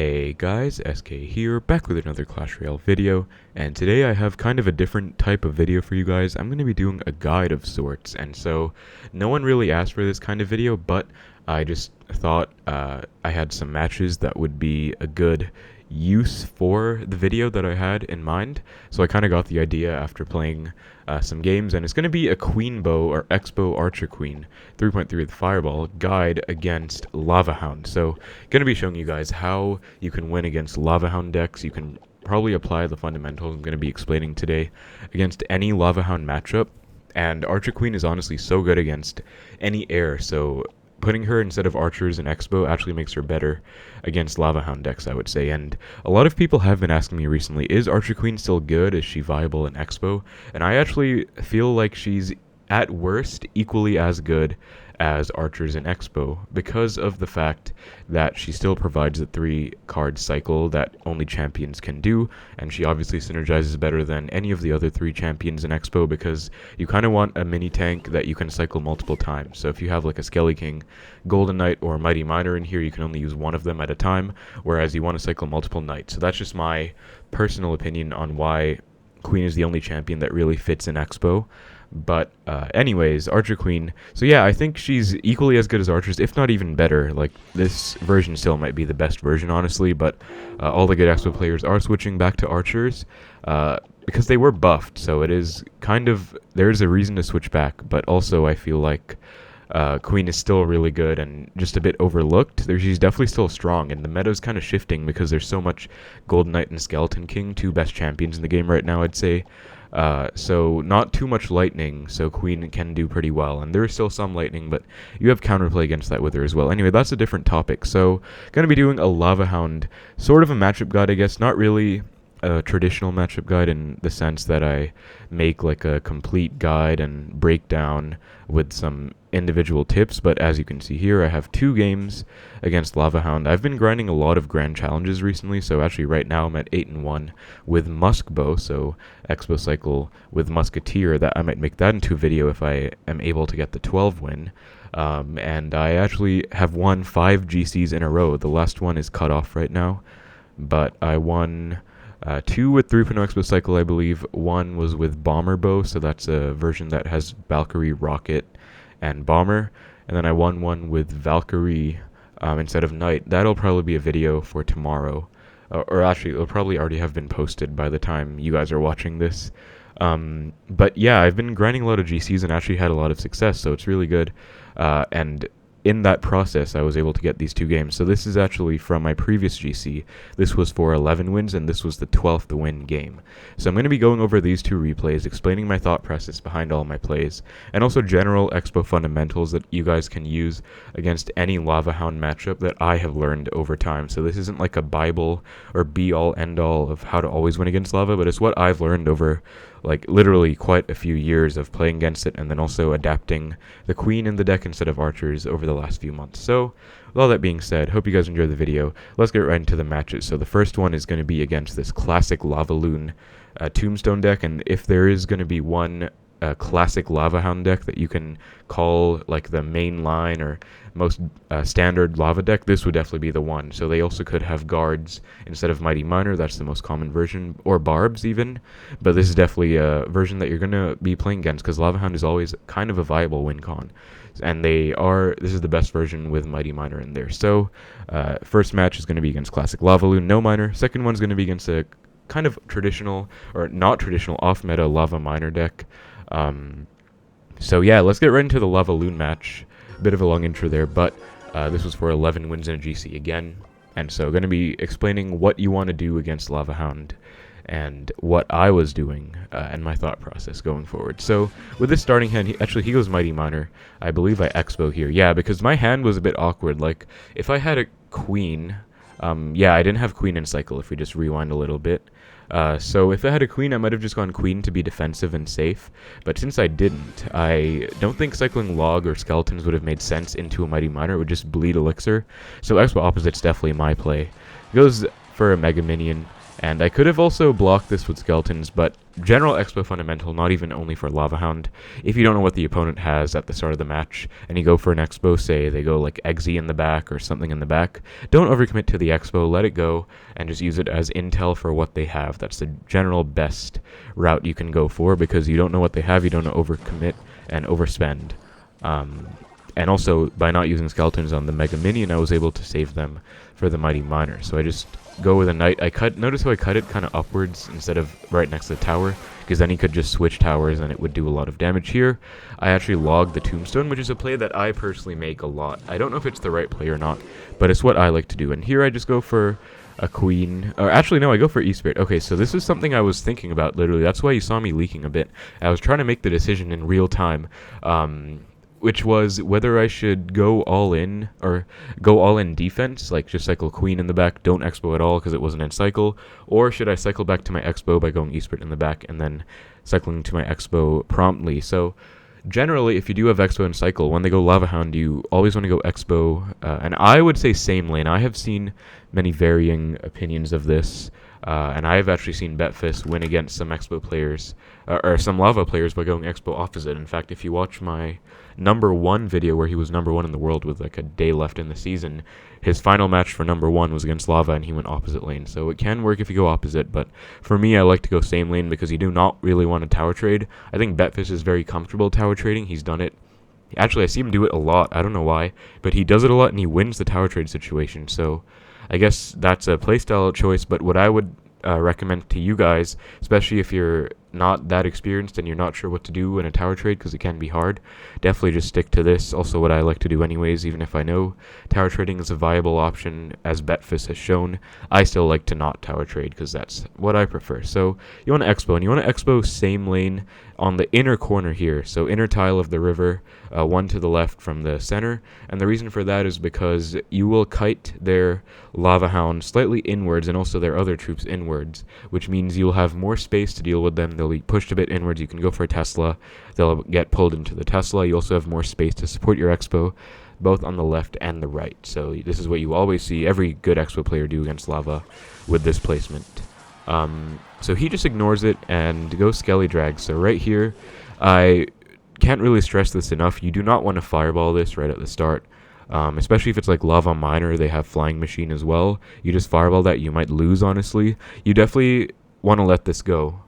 Hey guys, SK here, back with another Clash Royale video, and today I have kind of a different type of video for you guys. I'm going to be doing a guide of sorts, and so no one really asked for this kind of video, but I just thought I had some matches that would be a good use for the video that I had in mind. So I kind of got the idea after playing some games, and it's going to be a Queen Bow or X-Bow Archer Queen 3.3 with Fireball guide against Lava Hound. So going to be showing you guys how you can win against Lava Hound decks. You can probably apply the fundamentals I'm going to be explaining today against any Lava Hound matchup. And Archer Queen is honestly so good against any air, so putting her instead of archers and X-Bow actually makes her better against Lava Hound decks, I would say. And a lot of people have been asking me recently, is Archer Queen still good? Is she viable in X-Bow? And I actually feel like she's at worst equally as good as archers and X-Bow because of the fact that she still provides a 3-card cycle that only champions can do, and she obviously synergizes better than any of the other 3 champions in X-Bow because you kind of want a mini tank that you can cycle multiple times. So if you have like a Skelly King, Golden Knight, or Mighty Miner in here, you can only use one of them at a time, whereas you want to cycle multiple Knights. So that's just my personal opinion on why Queen is the only champion that really fits in X-Bow. But anyways, Archer Queen. So yeah, I think she's equally as good as archers, if not even better. Like, this version still might be the best version, honestly, but all the good X-Bow players are switching back to archers because they were buffed. So it is kind of, there's a reason to switch back, but also I feel like Queen is still really good and just a bit overlooked. She's definitely still strong, and the meta's kind of shifting because there's so much Golden Knight and Skeleton King, 2 best champions in the game right now, I'd say. So not too much lightning, so Queen can do pretty well, and there is still some lightning, but you have counterplay against that with her as well. Anyway, that's a different topic. So gonna be doing a Lava Hound, sort of a matchup guide, I guess. Not really a traditional matchup guide in the sense that I make like a complete guide and breakdown with some individual tips, but as you can see here, I have 2 games against Lava Hound. I've been grinding a lot of grand challenges recently, so actually right now I'm at 8-1 with Muskbow, so X-Bow cycle with Musketeer. That I might make that into a video if I am able to get the 12 win. And I actually have won 5 GCs in a row. The last one is cut off right now, but I won 2 with 3.0 X-Bow cycle, I believe. 1 was with Bomber Bow, so that's a version that has Valkyrie, Rocket, and Bomber. And then I won 1 with Valkyrie instead of Knight. That'll probably be a video for tomorrow. Or actually, it'll probably already have been posted by the time you guys are watching this. But yeah, I've been grinding a lot of GCs and actually had a lot of success, so it's really good. And in that process, I was able to get these 2 games. So this is actually from my previous GC. This was for 11 wins, and this was the 12th win game. So I'm going to be going over these 2 replays, explaining my thought process behind all my plays, and also general X-Bow fundamentals that you guys can use against any Lava Hound matchup that I have learned over time. So this isn't like a Bible or be-all, end-all of how to always win against Lava, but it's what I've learned over like literally quite a few years of playing against it, and then also adapting the Queen in the deck instead of archers over the last few months. So with all that being said, hope you guys enjoyed the video. Let's get right into the matches. So the first one is going to be against this classic Lavaloon Tombstone deck, and if there is going to be one classic Lava Hound deck that you can call like the main line or most standard lava deck, this would definitely be the one. So they also could have guards instead of Mighty Miner, that's the most common version, or barbs even, but this is definitely a version that you're going to be playing against because Lava Hound is always kind of a viable win con, and this is the best version with Mighty Miner in there. So first match is going to be against classic Lavaloon, no Miner. Second one's going to be against a kind of traditional or not traditional off-meta Lava Miner deck. So yeah, let's get right into the Lavaloon match. A bit of a long intro there, but this was for 11 wins in a GC again, and so going to be explaining what you want to do against Lava Hound and what I was doing and my thought process going forward. So with this starting hand, he goes Mighty Miner. I believe I X-Bow here. Yeah, because my hand was a bit awkward. Like, if I had a Queen, yeah, I didn't have Queen in cycle if we just rewind a little bit. So if I had a Queen, I might have just gone Queen to be defensive and safe, but since I didn't, I don't think cycling Log or Skeletons would have made sense into a Mighty Miner. It would just bleed Elixir, so X-Bow Opposite's definitely my play. Goes for a Mega Minion, And I could have also blocked this with skeletons, but general expo fundamental, not even only for Lava Hound. If you don't know what the opponent has at the start of the match, and you go for an expo, say they go like Eggsy in the back or something in the back, don't overcommit to the expo, let it go, and just use it as intel for what they have. That's the general best route you can go for, because you don't know what they have, you don't know overcommit and overspend. And also, by not using skeletons on the Mega Minion, I was able to save them for the Mighty Miner. So I just go with a Knight. Notice how I cut it kind of upwards instead of right next to the tower, because then he could just switch towers and it would do a lot of damage. Here, I actually logged the Tombstone, which is a play that I personally make a lot. I don't know if it's the right play or not, but it's what I like to do. And here I just go for a queen, or actually no, I go for E-Spirit. Okay, so this is something I was thinking about, literally. That's why you saw me leaking a bit. I was trying to make the decision in real time, which was whether I should go all in, or go all in defense, like just cycle queen in the back, don't expo at all because it wasn't in cycle, or should I cycle back to my expo by going E-Spirit in the back and then cycling to my expo promptly. So generally, if you do have expo and cycle, when they go Lava Hound, you always want to go expo, and I would say same lane. I have seen many varying opinions of this, and I have actually seen Betfist win against some expo players, or some Lava players, by going expo opposite. In fact, if you watch my #1 video where he was #1 in the world with like a day left in the season, his final match for #1 was against Lava, and he went opposite lane. So it can work if you go opposite, but for me, I like to go same lane because you do not really want to tower trade. I think Betfist is very comfortable tower trading. He's done it. Actually, I see him do it a lot. I don't know why, but he does it a lot, and he wins the tower trade situation. So I guess that's a playstyle choice, but what I would recommend to you guys, especially if you're not that experienced and you're not sure what to do in a tower trade, because it can be hard, definitely just stick to this. Also, what I like to do anyways, even if I know tower trading is a viable option, as Betfist has shown, I still like to not tower trade because that's what I prefer. So you want to expo, and you want to expo same lane on the inner corner here, so inner tile of the river, one to the left from the center. And the reason for that is because you will kite their Lava Hound slightly inwards, and also their other troops inwards, which means you'll have more space to deal with them. They'll be pushed a bit inwards. You can go for a Tesla. They'll get pulled into the Tesla. You also have more space to support your expo, both on the left and the right. So this is what you always see every good expo player do against Lava with this placement. So he just ignores it and goes Skelly Drag. So right here, I can't really stress this enough. You do not want to fireball this right at the start, especially if it's like Lava Miner. They have Flying Machine as well. You just fireball that, you might lose, honestly. You definitely want to let this go.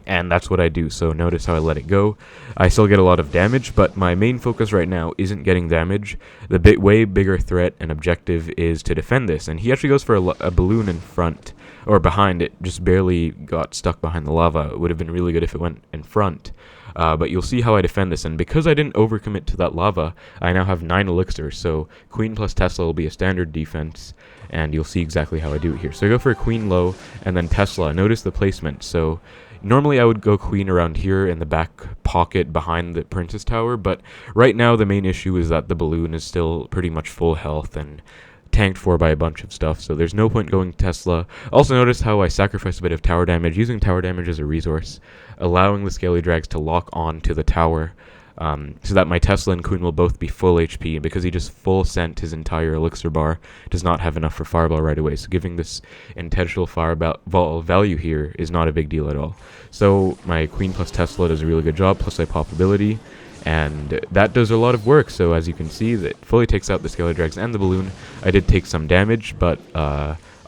And that's what I do. So notice how I let it go. I still get a lot of damage, but my main focus right now isn't getting damage. The way bigger threat and objective is to defend this. And he actually goes for a balloon in front, or behind it, just barely got stuck behind the lava. It would have been really good if it went in front. But you'll see how I defend this, and because I didn't overcommit to that lava, I now have 9 elixirs, so Queen plus Tesla will be a standard defense, and you'll see exactly how I do it here. So I go for a Queen low, and then Tesla. Notice the placement. So normally I would go Queen around here in the back pocket behind the Princess Tower, but right now the main issue is that the balloon is still pretty much full health and tanked for by a bunch of stuff, so there's no point going Tesla. Also notice how I sacrificed a bit of tower damage, using tower damage as a resource, allowing the Scaly Drags to lock on to the tower, so that my Tesla and Queen will both be full HP, and because he just full sent his entire elixir bar, does not have enough for fireball right away, so giving this intentional fireball value here is not a big deal at all. So my Queen plus Tesla does a really good job, plus I pop ability, and that does a lot of work. So as you can see, that fully takes out the Scaly Drags and the balloon. I did take some damage, but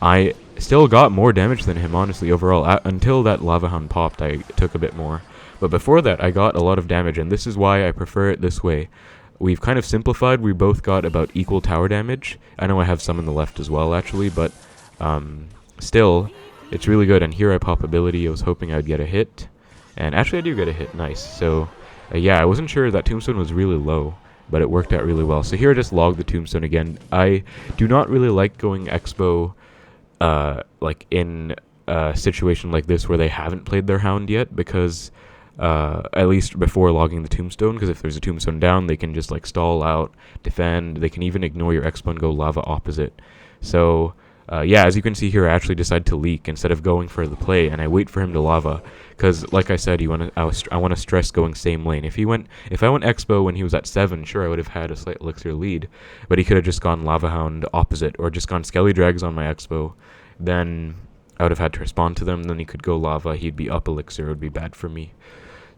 I still got more damage than him, honestly, overall. Until that Lava Hound popped, I took a bit more. But before that, I got a lot of damage, and this is why I prefer it this way. We've kind of simplified. We both got about equal tower damage. I know I have some in the left as well, actually, but still, it's really good. And here I pop ability. I was hoping I'd get a hit, and actually I do get a hit. Nice. So yeah, I wasn't sure that Tombstone was really low, but it worked out really well. So here I just log the Tombstone again. I do not really like going Expo like in a situation like this where they haven't played their Hound yet, because at least before logging the Tombstone, because if there's a Tombstone down, they can just like stall out, defend, they can even ignore your Expo and go Lava opposite. So yeah, as you can see here, I actually decide to leak instead of going for the play, and I wait for him to Lava, because like I said, I want to stress going same lane. If I went Expo when he was at 7, sure, I would have had a slight elixir lead, but he could have just gone Lava Hound opposite, or just gone Skelly Drags on my Expo. Then I would have had to respond to them. Then he could go lava. He'd be up elixir. It would be bad for me.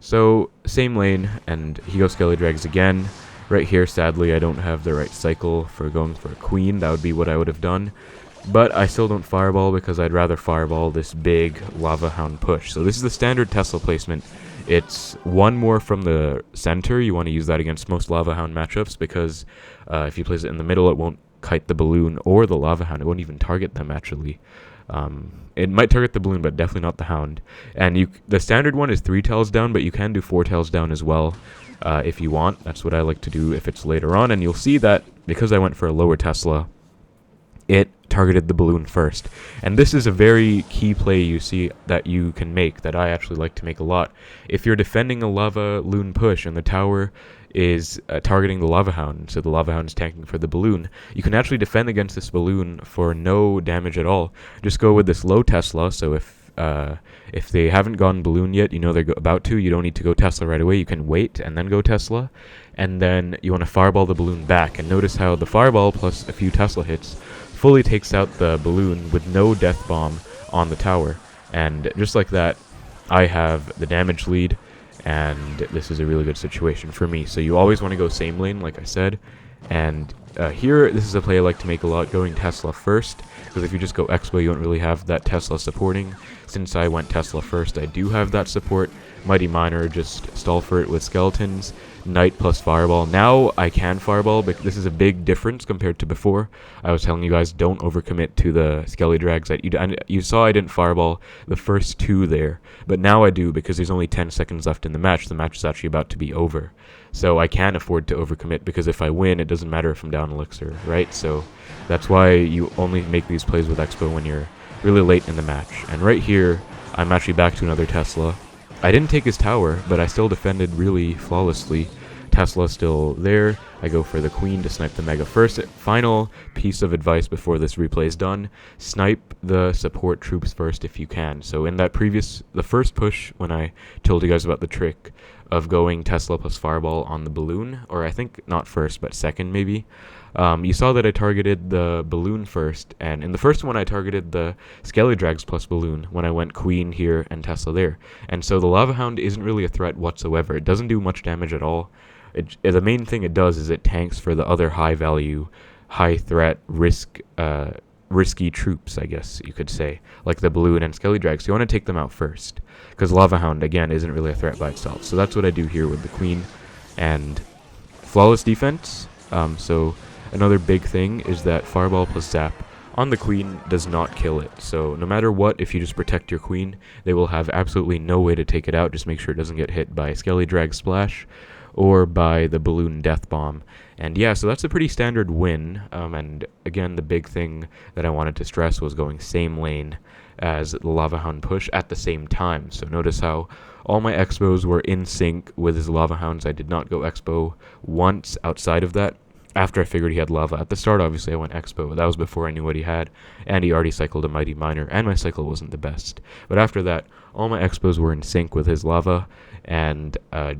So same lane, and he goes Skelly Drags again. Right here, sadly, I don't have the right cycle for going for a queen. That would be what I would have done. But I still don't fireball because I'd rather fireball this big Lava Hound push. So this is the standard Tesla placement. It's one more from the center. You want to use that against most Lava Hound matchups because if you place it in the middle, it won't kite the balloon or the Lava Hound. It won't even target them, actually. It might target the balloon, but definitely not the Hound. And the standard one is 3 tails down, but you can do 4 tails down as well if you want. That's what I like to do if it's later on. And you'll see that because I went for a lower Tesla, it targeted the balloon first. And this is a very key play you see that you can make that I actually like to make a lot. If you're defending a Lava Loon push and the tower is targeting the Lava Hound, so the Lava Hound is tanking for the balloon, you can actually defend against this balloon for no damage at all. Just go with this low Tesla, so if they haven't gone balloon yet, you know they're about to, you don't need to go Tesla right away, you can wait and then go Tesla, and then you want to fireball the balloon back, and notice how the fireball plus a few Tesla hits fully takes out the balloon with no death bomb on the tower. And just like that, I have the damage lead, and this is a really good situation for me. So you always want to go same lane, like I said. And here, this is a play I like to make a lot, going Tesla first, because if you just go Expo, you don't really have that Tesla supporting. Since I went Tesla first, I do have that support. Mighty Miner, just stall for it with skeletons. Knight plus Fireball. Now I can Fireball, but this is a big difference compared to before. I was telling you guys, don't overcommit to the Skelly Drags. You saw I didn't Fireball the first 2 there, but now I do because there's only 10 seconds left in the match. The match is actually about to be over. So I can afford to overcommit because if I win, it doesn't matter if I'm down elixir, right? So that's why you only make these plays with Expo when you're really late in the match. And right here, I'm actually back to another Tesla. I didn't take his tower, but I still defended really flawlessly. Tesla still there. I go for the queen to snipe the Mega first. Final piece of advice before this replay is done: snipe the support troops first if you can. So in that the first push, when I told you guys about the trick of going Tesla plus Fireball on the balloon, or I think not first, but second maybe, you saw that I targeted the balloon first, and in the first one I targeted the Skelly Drags plus balloon when I went queen here and Tesla there. And so the Lava Hound isn't really a threat whatsoever. It doesn't do much damage at all. The main thing it does is it tanks for the other high value, high threat, risky troops, I guess you could say, like the balloon and Skelly Drags. So you want to take them out first, because Lava Hound, again, isn't really a threat by itself. So that's what I do here with the queen. And flawless defense. So another big thing is that Fireball plus Zap on the queen does not kill it. So no matter what, if you just protect your queen, they will have absolutely no way to take it out. Just make sure it doesn't get hit by Skelly Drag Splash or by the balloon death bomb. And yeah, so that's a pretty standard win. And again, the big thing that I wanted to stress was going same lane as the Lava Hound push at the same time. So notice how all my Expos were in sync with his Lava Hounds. I did not go Expo once outside of that. After I figured he had lava. At the start, obviously, I went Expo, but that was before I knew what he had, and he already cycled a Mighty Miner, and my cycle wasn't the best. But after that, all my Expos were in sync with his lava, and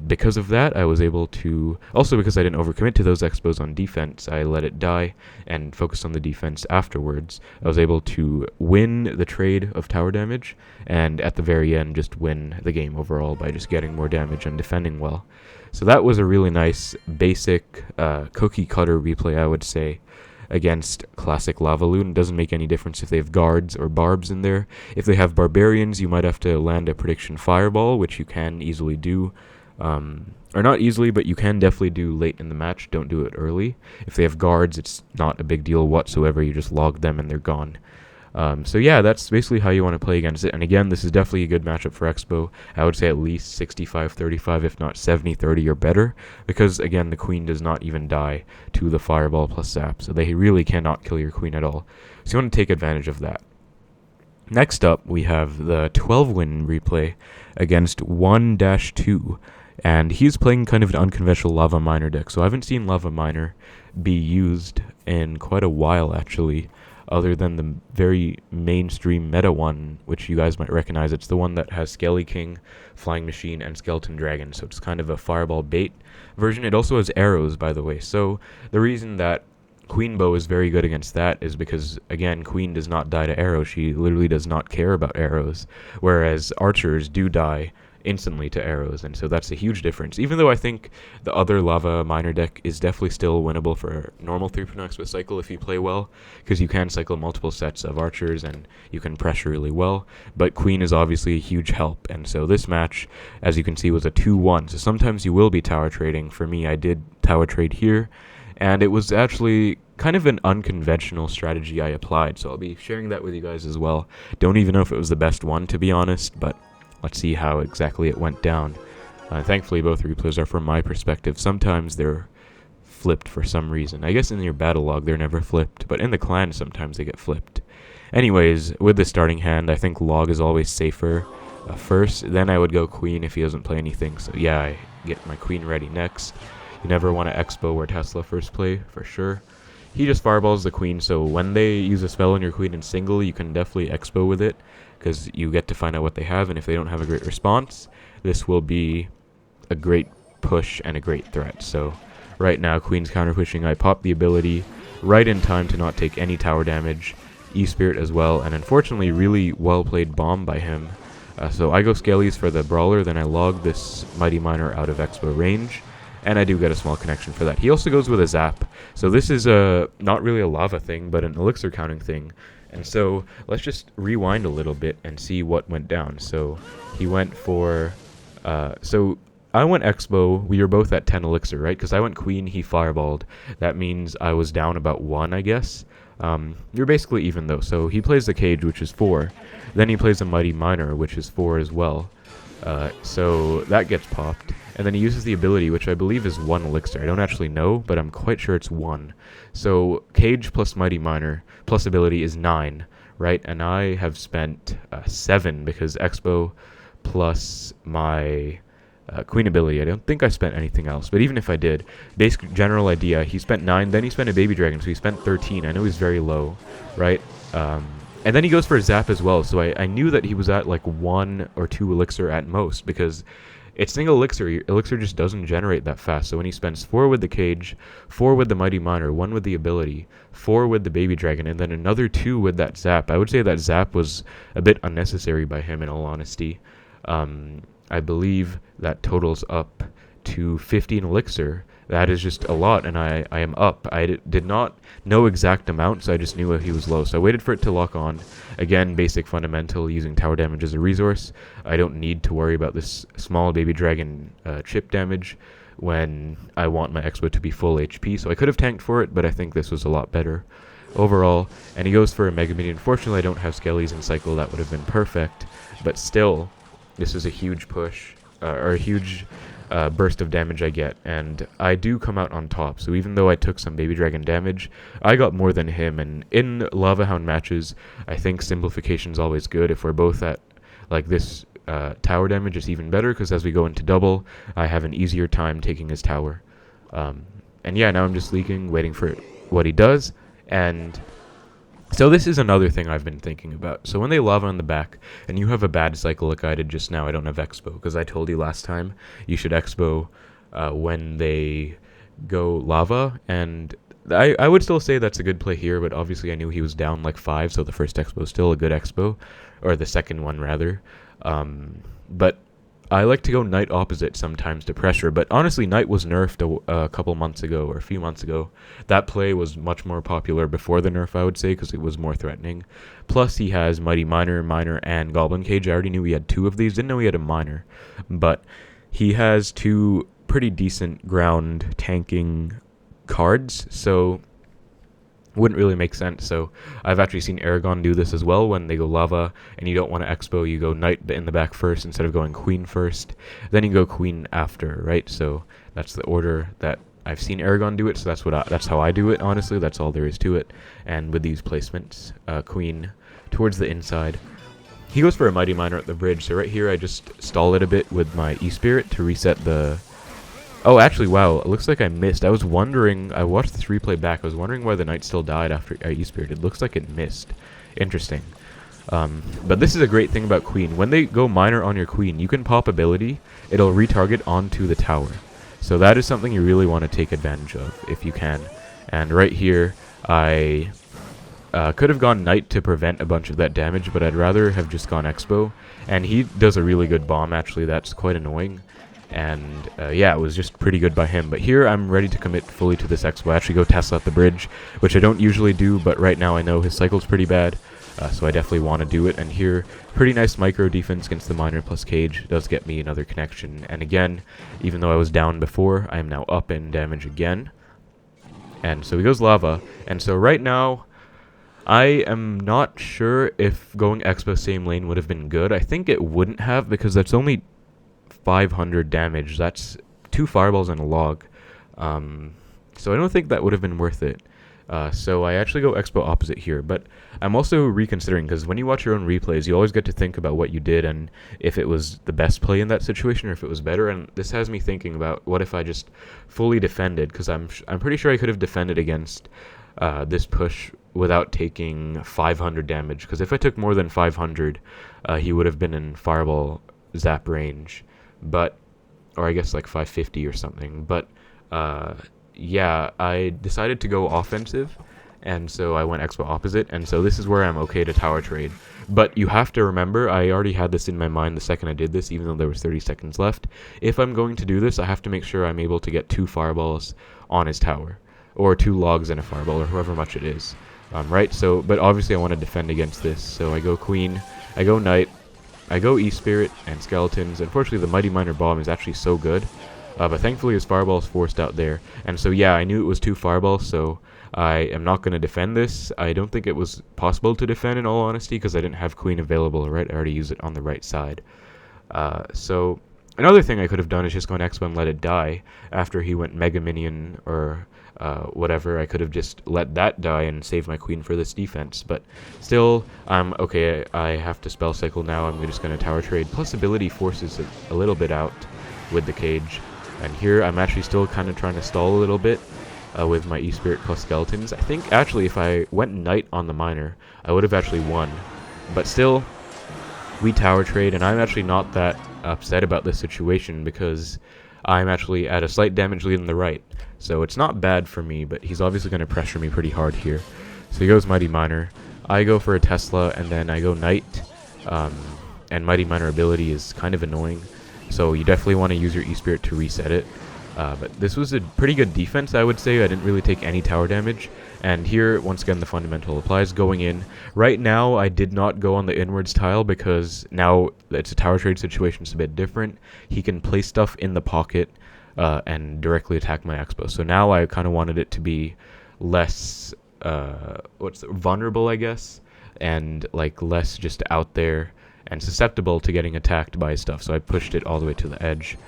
because of that, I was able to... Also, because I didn't overcommit to those Expos on defense, I let it die and focused on the defense afterwards. I was able to win the trade of tower damage, and at the very end, just win the game overall by just getting more damage and defending well. So that was a really nice, basic, cookie-cutter replay, I would say, against classic Lava Loon. It doesn't make any difference if they have guards or barbs in there. If they have barbarians, you might have to land a prediction fireball, which you can easily do. Or not easily, but you can definitely do late in the match. Don't do it early. If they have guards, it's not a big deal whatsoever. You just log them and they're gone. So yeah, that's basically how you want to play against it. And again, this is definitely a good matchup for Expo. I would say at least 65-35, if not 70-30 or better, because again, the queen does not even die to the Fireball plus Zap, so they really cannot kill your queen at all. So you want to take advantage of that. Next up, we have the 12-win replay against 1-2, and he's playing kind of an unconventional Lava Miner deck. So I haven't seen Lava Miner be used in quite a while, actually, other than the very mainstream meta one, which you guys might recognize. It's the one that has Skelly King, Flying Machine, and Skeleton Dragon, so it's kind of a Fireball bait version. It also has arrows, by the way, so the reason that Queen Bow is very good against that is because, again, Queen does not die to arrows. She literally does not care about arrows, whereas archers do die instantly to arrows, and so that's a huge difference. Even though I think the other Lava Miner deck is definitely still winnable for normal 3.0 with cycle if you play well, because you can cycle multiple sets of archers and you can pressure really well, but Queen is obviously a huge help, and so this match, as you can see, was a 2-1, so sometimes you will be tower trading. For me, I did tower trade here, and it was actually kind of an unconventional strategy I applied, so I'll be sharing that with you guys as well. Don't even know if it was the best one, to be honest, but let's see how exactly it went down. Thankfully, both replays are from my perspective. Sometimes they're flipped for some reason. I guess in your battle log they're never flipped, but in the clan sometimes they get flipped. Anyways, with the starting hand, I think log is always safer first. Then I would go queen if he doesn't play anything. So yeah, I get my queen ready next. You never want to expo where Tesla first play, for sure. He just fireballs the queen, so when they use a spell on your queen in single, you can definitely expo with it, because you get to find out what they have, and if they don't have a great response, this will be a great push and a great threat. So right now, queen's counter pushing. I pop the ability right in time to not take any tower damage. E-Spirit as well, and unfortunately, really well played bomb by him. So I go Skellies for the brawler, then I log this Mighty Miner out of expo range, and I do get a small connection for that. He also goes with a zap, so this is not really a lava thing, but an elixir counting thing. And so let's just rewind a little bit and see what went down. So he went for, so I went expo. We were both at 10 elixir, right? Because I went queen, he fireballed. That means I was down about 1, I guess. You're basically even though. So he plays the cage, which is 4. Then he plays a Mighty Miner, which is 4 as well. So that gets popped. And then he uses the ability, which I believe is 1 elixir. I don't actually know, but I'm quite sure it's 1. So cage plus Mighty Miner plus ability is 9, right? And I have spent 7 because expo plus my queen ability. I don't think I spent anything else, but even if I did, basic general idea, he spent 9, then he spent a baby dragon, so he spent 13. I know he's very low, right? And then he goes for a zap as well, so I knew that he was at like 1 or 2 elixir at most, because it's single elixir. Elixir just doesn't generate that fast, so when he spends 4 with the cage, 4 with the Mighty Miner, 1 with the ability, 4 with the baby dragon, and then another 2 with that zap. I would say that zap was a bit unnecessary by him, in all honesty. I believe that totals up to 15 elixir. That is just a lot, and I am up. I did not know exact amount, so I just knew he was low. So I waited for it to lock on. Again, basic fundamental, using tower damage as a resource. I don't need to worry about this small baby dragon chip damage when I want my expo to be full HP. So I could have tanked for it, but I think this was a lot better overall. And he goes for a Mega Minion. Unfortunately, I don't have Skellies in cycle. That would have been perfect, but still, this is a huge push, or a huge burst of damage I get, and I do come out on top. So even though I took some baby dragon damage, I got more than him, and in Lava Hound matches, I think simplification is always good. If we're both at like this tower damage, it's even better, because as we go into double, I have an easier time taking his tower. And yeah, now I'm just leaking, waiting for what he does, and so this is another thing I've been thinking about. So when they lava on the back, and you have a bad cycle like I did just now, I don't have expo, because I told you last time you should expo when they go lava, and I would still say that's a good play here, but obviously I knew he was down like 5, so the first expo is still a good expo, or the second one rather. But I like to go knight opposite sometimes to pressure, but honestly, knight was nerfed a couple months ago, or a few months ago. That play was much more popular before the nerf, I would say, because it was more threatening. Plus, he has Mighty Miner, and Goblin Cage. I already knew he had 2 of these. Didn't know he had a Miner, but he has 2 pretty decent ground tanking cards, so wouldn't really make sense. So I've actually seen Aragon do this as well. When they go lava and you don't want to expo, you go knight in the back first instead of going queen first, then you go queen after, right? So that's the order that I've seen Aragon do it, so that's how I do it. Honestly, that's all there is to it. And with these placements, queen towards the inside, he goes for a Mighty Miner at the bridge. So right here I just stall it a bit with my E-Spirit to reset the... Oh, actually, wow, it looks like I missed. I was wondering, I watched this replay back, I was wondering why the knight still died after E-Spirit. It looks like it missed. Interesting. But this is a great thing about queen. When they go miner on your queen, you can pop ability, it'll retarget onto the tower. So that is something you really want to take advantage of, if you can. And right here, I could have gone Knight to prevent a bunch of that damage, but I'd rather have just gone Expo. And he does a really good bomb, actually. That's quite annoying. And yeah, it was just pretty good by him. But here, I'm ready to commit fully to this Expo. I actually go Tesla at the bridge, which I don't usually do, but right now I know his cycle's pretty bad. So I definitely want to do it. And here, pretty nice micro defense against the Miner plus Cage does get me another connection. And again, even though I was down before, I am now up in damage again. And so he goes Lava. And so right now, I am not sure if going Expo same lane would have been good. I think it wouldn't have, because that's only 500 damage. That's 2 fireballs and a log. So I don't think that would have been worth it. So I actually go Expo opposite here, but I'm also reconsidering, because when you watch your own replays, you always get to think about what you did and if it was the best play in that situation or if it was better. And this has me thinking about what if I just fully defended, because I'm pretty sure I could have defended against this push without taking 500 damage, because if I took more than 500, he would have been in fireball zap range, but, or I guess like 550 or something. But yeah, I decided to go offensive, and so I went Expo opposite, and so this is where I'm okay to tower trade. But you have to remember, I already had this in my mind the second I did this, even though there was 30 seconds left. If I'm going to do this, I have to make sure I'm able to get 2 fireballs on his tower, or 2 logs and a fireball, or however much it is. Right, so, but obviously I want to defend against this, so I go Queen, I go Knight, I go E-Spirit, and Skeletons. Unfortunately, the Mighty Miner Bomb is actually so good. But thankfully his fireball is forced out there. And so yeah, I knew it was 2 fireballs, so I am not going to defend this. I don't think it was possible to defend, in all honesty, because I didn't have Queen available, right? I already used it on the right side. So another thing I could have done is just gone Expo and let it die after he went Mega Minion or whatever. I could have just let that die and save my Queen for this defense. But still, okay, I have to spell cycle now. I'm just going to tower trade. Plus ability forces it a little bit out with the Cage. And here I'm actually still kind of trying to stall a little bit with my E-Spirit plus Skeletons. I think actually if I went Knight on the Miner, I would have actually won. But still, we tower trade, and I'm actually not that upset about this situation because I'm actually at a slight damage lead on the right. So it's not bad for me, but he's obviously going to pressure me pretty hard here. So he goes Mighty Miner. I go for a Tesla, and then I go Knight. And Mighty Miner ability is kind of annoying. So you definitely want to use your E-Spirit to reset it. But this was a pretty good defense, I would say. I didn't really take any tower damage. And here, once again, the fundamental applies, going in. Right now, I did not go on the inwards tile because now it's a tower trade situation. It's a bit different. He can place stuff in the pocket and directly attack my Expo. So now I kind of wanted it to be less vulnerable, I guess, and like less just out there and susceptible to getting attacked by stuff. So I pushed it all the way to the edge.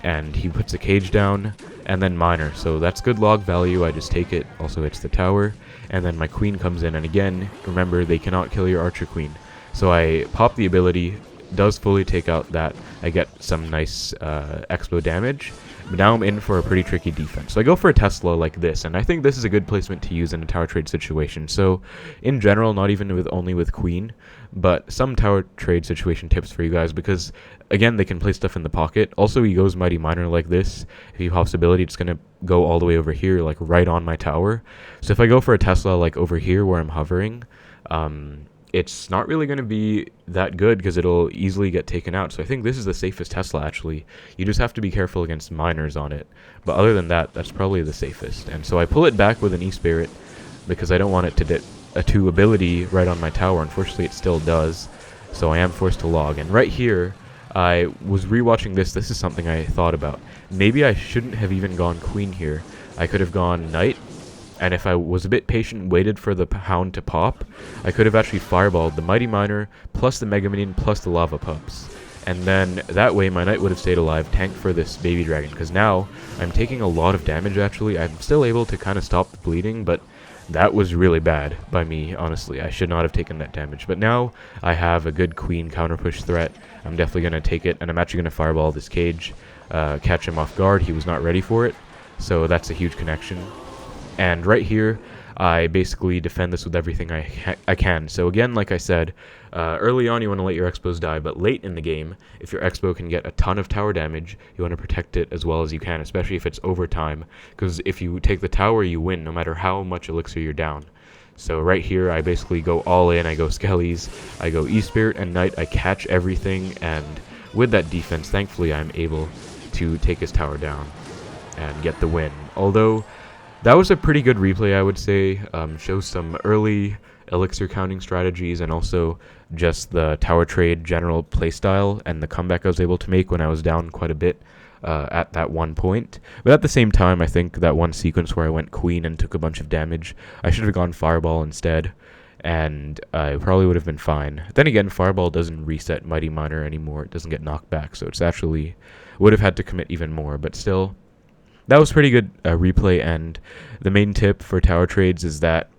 And he puts the Cage down, and then Miner. So that's good log value. I just take it. Also hits the tower. And then my Queen comes in. And again, remember, they cannot kill your Archer Queen. So I pop the ability. Does fully take out that. I get some nice Expo damage. But now I'm in for a pretty tricky defense. So I go for a Tesla like this. And I think this is a good placement to use in a tower trade situation. So in general, not even only with Queen, but some tower trade situation tips for you guys, because again, they can place stuff in the pocket. Also, he goes Mighty Miner like this. If he pops ability, it's going to go all the way over here, like right on my tower. So if I go for a Tesla like over here where I'm hovering, it's not really going to be that good because it'll easily get taken out. So I think this is the safest Tesla, actually. You just have to be careful against miners on it. But other than that, that's probably the safest. And so I pull it back with an E-Spirit because I don't want it to get a 2 ability right on my tower. Unfortunately, it still does. So I am forced to log. And right here, I was rewatching this. This is something I thought about. Maybe I shouldn't have even gone Queen here. I could have gone Knight. And if I was a bit patient and waited for the Hound to pop, I could have actually fireballed the Mighty Miner plus the Mega Minion plus the Lava Pups. And then that way my Knight would have stayed alive, tanked for this Baby Dragon. Because now I'm taking a lot of damage, actually. I'm still able to kind of stop the bleeding, but that was really bad by me, honestly. I should not have taken that damage. But now I have a good Queen counter push threat. I'm definitely going to take it, and I'm actually going to fireball this Cage, catch him off guard. He was not ready for it, so that's a huge connection. And right here, I basically defend this with everything I can. So again, like I said, early on you want to let your Expos die, but late in the game, if your Expo can get a ton of tower damage, you want to protect it as well as you can, especially if it's overtime, because if you take the tower, you win, no matter how much elixir you're down. So right here, I basically go all in. I go Skellies, I go E-Spirit and Knight, I catch everything, and with that defense, thankfully, I'm able to take his tower down and get the win. Although, that was a pretty good replay, I would say. Shows some early elixir counting strategies and also just the tower trade general playstyle and the comeback I was able to make when I was down quite a bit. At that one point. But at the same time, I think that one sequence where I went Queen and took a bunch of damage, I should have gone Fireball instead, and I probably would have been fine. Then again, Fireball doesn't reset Mighty Miner anymore. It doesn't get knocked back, so it's actually would have had to commit even more. But still, that was pretty good replay, and the main tip for tower trades is that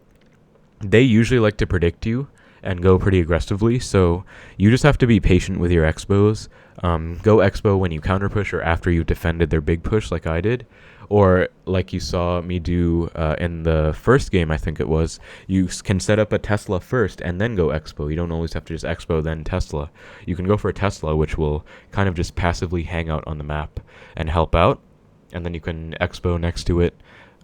they usually like to predict you and go pretty aggressively, so you just have to be patient with your Expos. Go Expo when you counter push or after you defended their big push like I did, or like you saw me do in the first game, I think it was, you can set up a Tesla first and then go Expo. You don't always have to just Expo then Tesla. You can go for a Tesla, which will kind of just passively hang out on the map and help out, and then you can Expo next to it,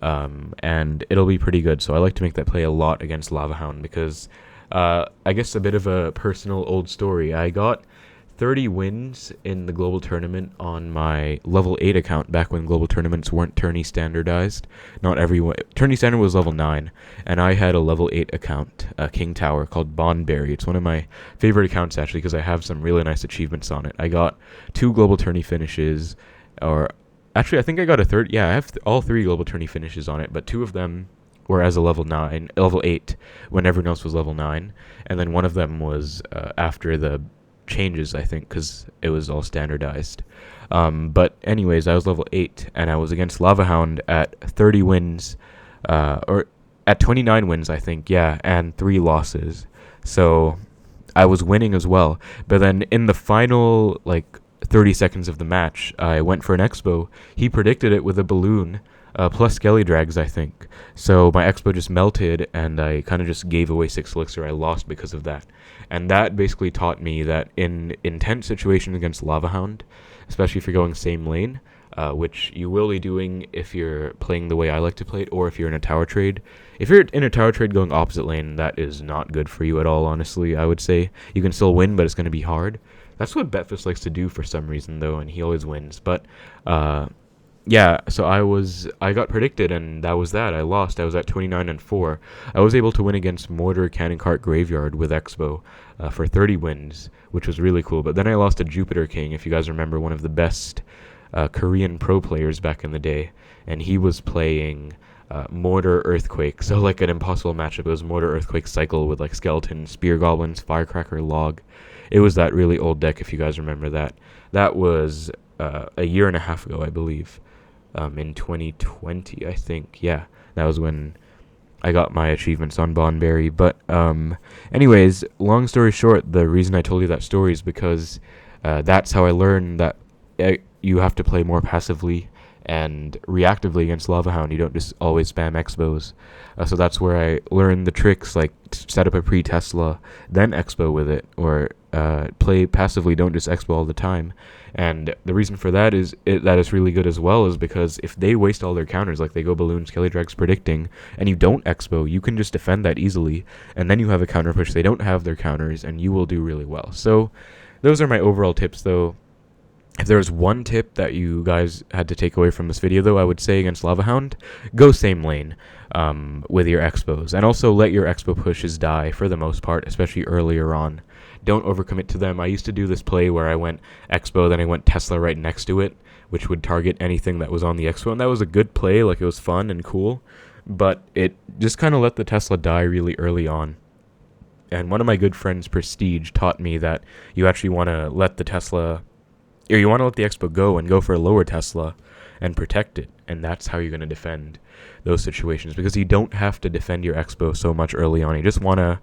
and it'll be pretty good. So I like to make that play a lot against Lava Hound because I guess a bit of a personal old story. I got 30 wins in the global tournament on my level 8 account back when global tournaments weren't tourney standardized. Not everyone. Tourney standard was level 9, and I had a level 8 account, King Tower, called Bondberry. It's one of my favorite accounts actually because I have some really nice achievements on it. I got 2 global tourney finishes, or actually I think I got a third. Yeah, I have all 3 global tourney finishes on it, but 2 of them were as a level 8 when everyone else was level 9, and then one of them was after the changes, I think, because it was all standardized. But anyways, I was level 8, and I was against Lava Hound at 30 wins, or at 29 wins, I think, yeah, and 3 losses. So I was winning as well. But then in the final, 30 seconds of the match, I went for an Expo. He predicted it with a balloon, plus Skelly Drags, I think. So my Expo just melted, and I kind of just gave away 6 elixir. I lost because of that. And that basically taught me that in intense situations against Lava Hound, especially if you're going same lane, which you will be doing if you're playing the way I like to play it, or if you're in a tower trade. If you're in a tower trade going opposite lane, that is not good for you at all, honestly, I would say. You can still win, but it's going to be hard. That's what Betfist likes to do for some reason, though, and he always wins. But, yeah, so I got predicted, and that was that. I lost. I was at 29-4. I was able to win against Mortar Cannon Cart Graveyard with Expo for 30 wins, which was really cool. But then I lost to Jupiter King, if you guys remember, one of the best Korean pro players back in the day, and he was playing Mortar Earthquake, so like an impossible matchup. It was Mortar Earthquake cycle with Skeleton, Spear Goblins, Firecracker, Log. It was that really old deck, if you guys remember that. That was a year and a half ago, I believe. In 2020, I think. Yeah, that was when I got my achievements on Bondberry. But anyways, long story short, the reason I told you that story is because that's how I learned that you have to play more passively and reactively against Lava Hound. You don't just always spam Expos. So that's where I learned the tricks, like set up a pre-Tesla, then Expo with it, or play passively, don't just Expo all the time. And the reason for that is that it's really good as well is because if they waste all their counters, like they go Balloon, Skelly Drags predicting, and you don't Expo, you can just defend that easily, and then you have a counter push. They don't have their counters, and you will do really well. So those are my overall tips, though. If there was one tip that you guys had to take away from this video, though, I would say against Lava Hound, go same lane with your Expos. And also let your Expo pushes die for the most part, especially earlier on. Don't overcommit to them. I used to do this play where I went Expo, then I went Tesla right next to it, which would target anything that was on the Expo. And that was a good play, it was fun and cool. But it just kind of let the Tesla die really early on. And one of my good friends, Prestige, taught me that you actually want to let the Tesla... or you want to let the Expo go and go for a lower Tesla and protect it. And that's how you're going to defend those situations. Because you don't have to defend your Expo so much early on. You just want to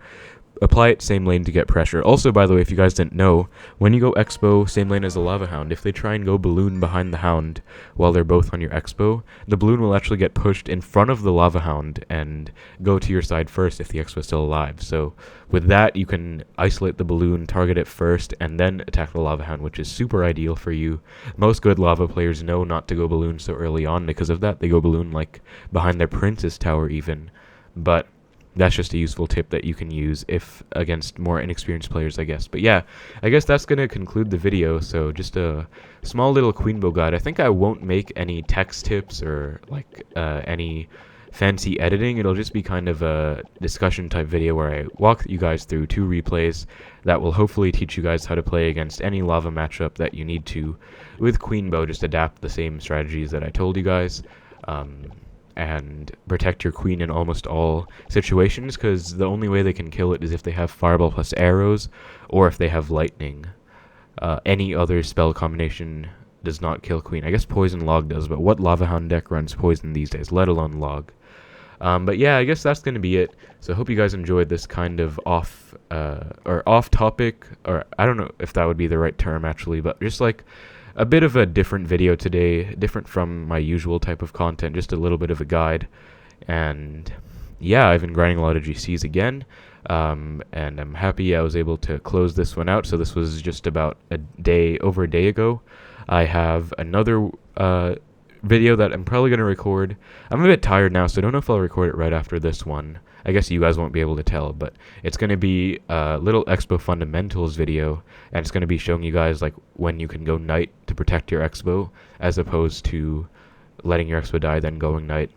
apply it same lane to get pressure. Also, by the way, if you guys didn't know, when you go Expo, same lane as a Lava Hound, if they try and go Balloon behind the Hound while they're both on your Expo, the Balloon will actually get pushed in front of the Lava Hound and go to your side first if the Expo is still alive. So with that, you can isolate the Balloon, target it first, and then attack the Lava Hound, which is super ideal for you. Most good Lava players know not to go Balloon so early on because of that. They go Balloon like behind their Princess Tower even, but that's just a useful tip that you can use if against more inexperienced players, I guess. But yeah, I guess that's going to conclude the video. So just a small little Queen Bow guide. I think I won't make any text tips or like any fancy editing. It'll just be kind of a discussion type video where I walk you guys through 2 replays that will hopefully teach you guys how to play against any lava matchup that you need to with Queen Bow. Just adapt the same strategies that I told you guys. And protect your queen in almost all situations, because the only way they can kill it is if they have fireball plus arrows, or if they have lightning. Any other spell combination does not kill queen. I guess poison log does, but what Lava Hound deck runs poison these days, let alone log? But yeah, I guess that's going to be it. So I hope you guys enjoyed this kind of off topic, or I don't know if that would be the right term actually, but just like a bit of a different video today, different from my usual type of content, just a little bit of a guide. And yeah, I've been grinding a lot of GCs again, and I'm happy I was able to close this one out. So this was just about over a day ago. I have another video that I'm probably going to record. I'm a bit tired now, so I don't know if I'll record it right after this one. I guess you guys won't be able to tell, but it's going to be a little Expo fundamentals video, and it's going to be showing you guys like when you can go Knight to protect your Expo, as opposed to letting your Expo die then going Knight.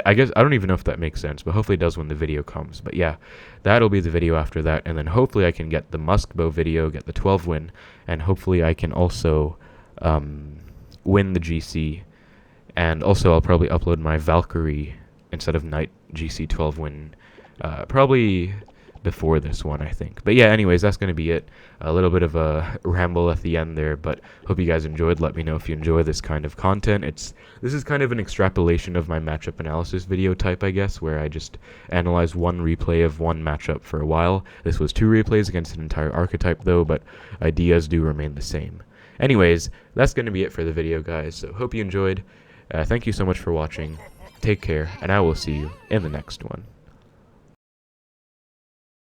I guess I don't even know if that makes sense, but hopefully it does when the video comes. But yeah, that'll be the video after that, and then hopefully I can get the Musk Bow video, get the 12 win, and hopefully I can also win the GC. And also I'll probably upload my Valkyrie instead of Knight GC 12 win probably before this one, I think. But yeah, anyways, that's going to be it. A little bit of a ramble at the end there, but hope you guys enjoyed. Let me know if you enjoy this kind of content. This is kind of an extrapolation of my matchup analysis video type, I guess, where I just analyze one replay of one matchup for a while. This was 2 replays against an entire archetype though, but ideas do remain the same. Anyways, that's going to be it for the video, guys. So hope you enjoyed. Thank you so much for watching. Take care, and I will see you in the next one.